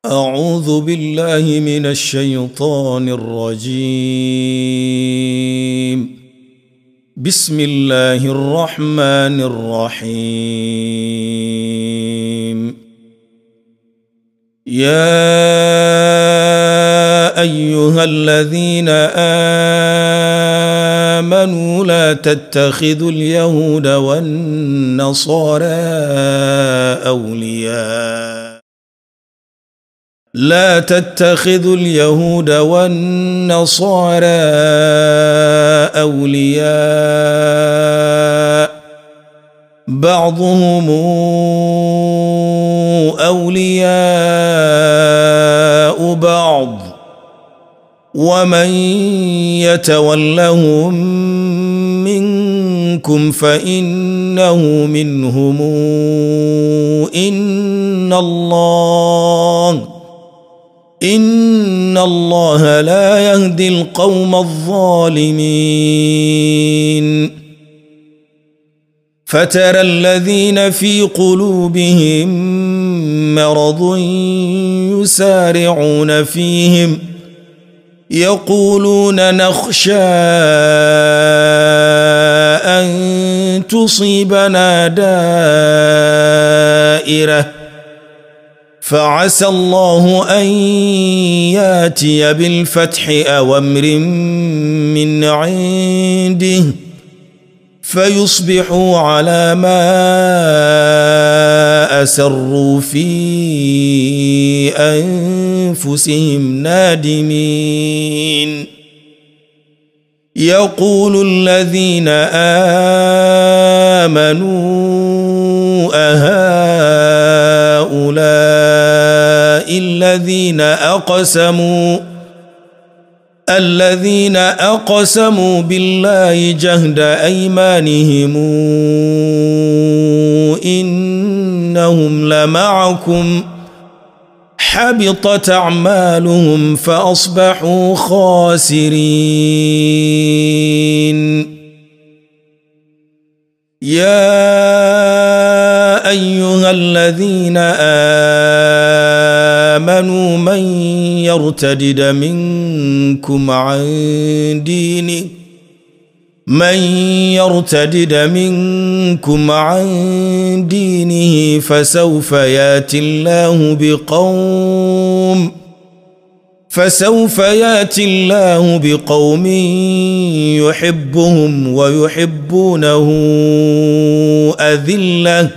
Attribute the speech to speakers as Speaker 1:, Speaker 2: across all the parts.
Speaker 1: أعوذ بالله من الشيطان الرجيم. بسم الله الرحمن الرحيم. يا أيها الذين آمنوا لا تتخذوا اليهود والنصارى أولياء بعضهم أولياء بعض ومن يتولهم منكم فإنه منهم إن الله لا يهدي القوم الظالمين. فترى الذين في قلوبهم مرض يسارعون فيهم يقولون نخشى أن تصيبنا دائرة فعسى الله أن ياتي بالفتح أو أمر من عنده فيصبحوا على ما أسروا في أنفسهم نادمين. يقول الذين آمنوا أهؤلاء الذين أقسموا بالله جهد أيمانهم إنهم لمعكم حبطت أعمالهم فأصبحوا خاسرين. يا أيها الذين آمنوا من يرتد منكم عن دينه فسوف ياتي الله بقوم يحبهم ويحبونه أذلة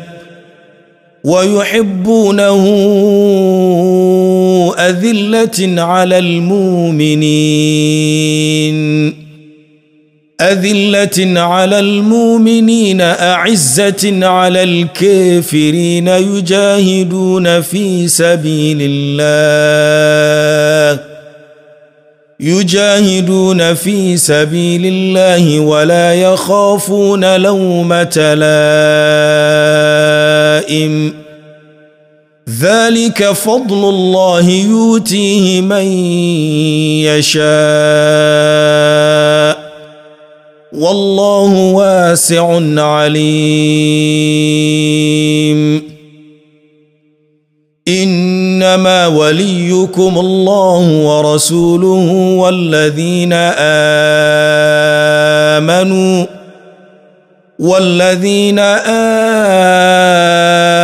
Speaker 1: على المؤمنين أعزة على الكافرين يجاهدون في سبيل الله ولا يخافون لومة لائم. ذلك فضل الله يؤتيه من يشاء والله واسع عليم. إنما وليكم الله ورسوله والذين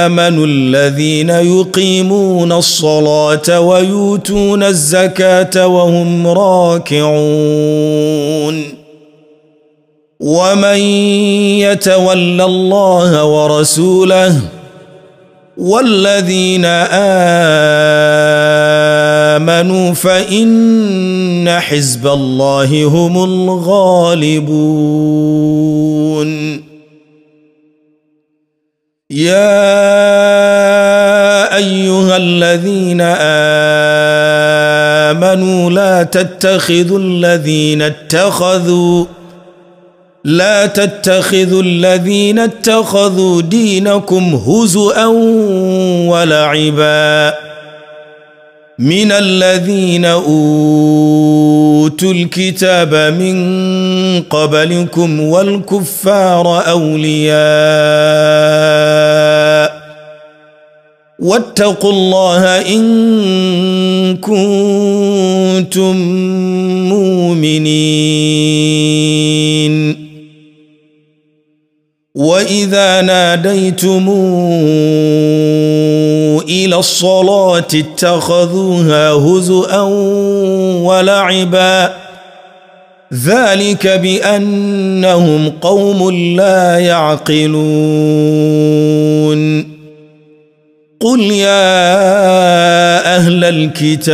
Speaker 1: آمنوا الذين يقيمون الصلاة ويؤتون الزكاة وهم راكعون. ومن يتول الله ورسوله والذين آمنوا فإن حزب الله هم الغالبون. يا أيها الذين آمنوا لا تتخذوا الذين اتخذوا دينكم هزؤا ولعبا من الذين أوتوا الكتاب من قبلكم والكفار أولياء واتقوا الله إن كنتم مؤمنين وإذا ناديتم إلى الصلاة اتخذوها هزؤا ولعبا ذلك بأنهم قوم لا يعقلون قل يا أهل الكتاب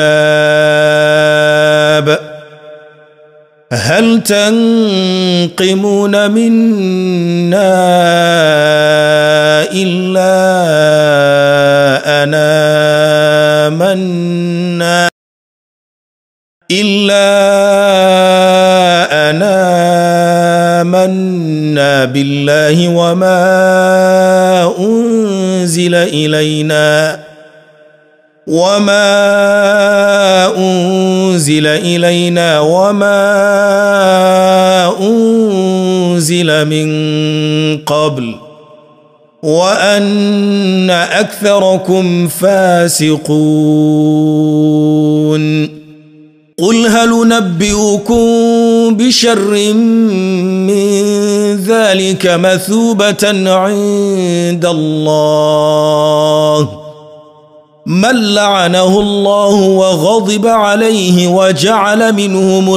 Speaker 1: هل تنقمون منا إلا أن آمنا بالله وما أنزل إلينا وما أنزل من قبل وأن أكثركم فاسقون قل هل ننبئكم بشر من ذلك مثوبة عند الله من لعنه الله وغضب عليه وجعل منهم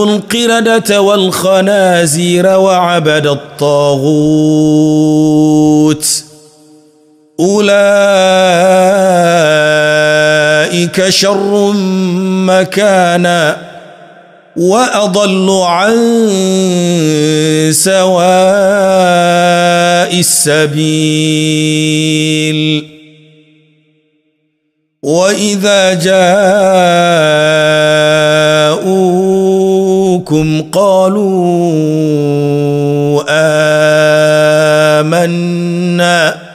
Speaker 1: القردة والخنازير وعبد الطاغوت أولئك شر مكانا وأضل عن سواء السبيل وإذا جاءوكم قالوا آمنا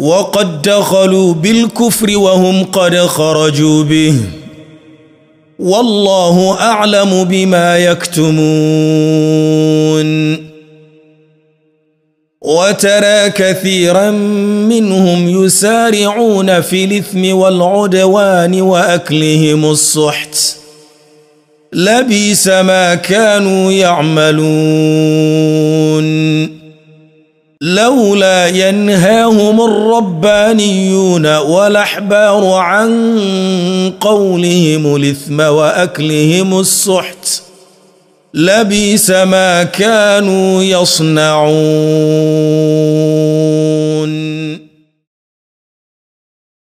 Speaker 1: وقد دخلوا بالكفر وهم قد خرجوا به والله أعلم بما يكتمون وترى كثيرا منهم يسارعون في الإثم والعدوان وأكلهم السحت لبئس ما كانوا يعملون لولا ينهاهم الربانيون والأحبار عن قولهم الإثم وأكلهم السحت لبئس ما كانوا يصنعون